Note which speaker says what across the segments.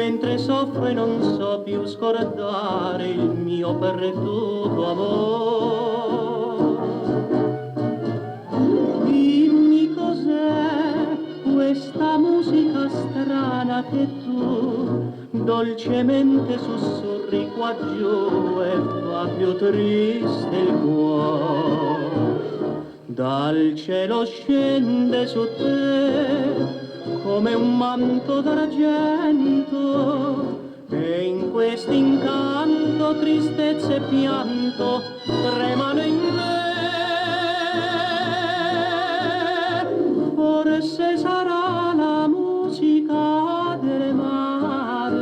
Speaker 1: mentre soffro e non so più scordare il mio perduto amore. Dimmi cos'è questa musica strana che tu dolcemente sussurri qua giù e fa più triste il cuore. Dal cielo scende su te come un manto d'argento e in quest'incanto tristezza e pianto tremano in me. Forse sarà la musica del mare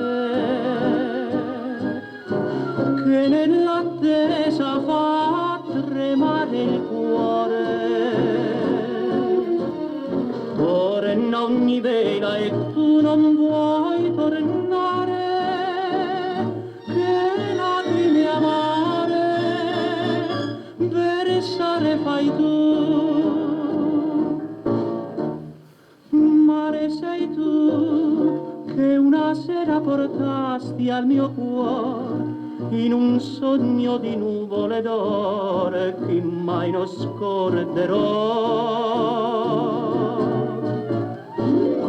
Speaker 1: che nell'attesa fa tremare il cuore. Ora non mi vela e tu non vuoi tornare, che lacrime amare versare fai tu. Mare sei tu che una sera portasti al mio cuore in un sogno di nuvole d'ore che mai non scorderò.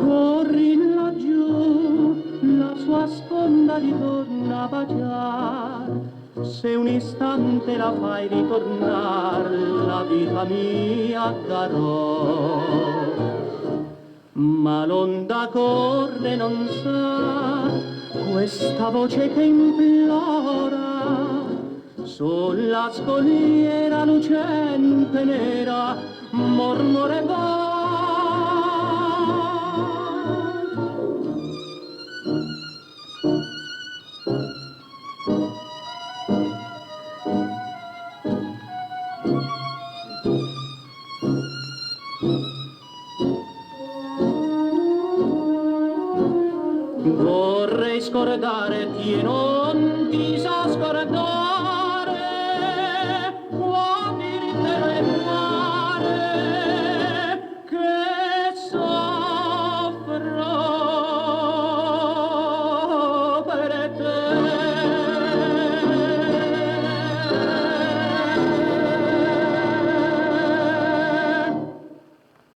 Speaker 1: Corri laggiù, la sua sponda ritorna a baciar. Se un istante la fai ritornar, la vita mia darò. Ma l'onda corre, non sa, questa voce che implora, sulla scogliera lucente nera, mormore va.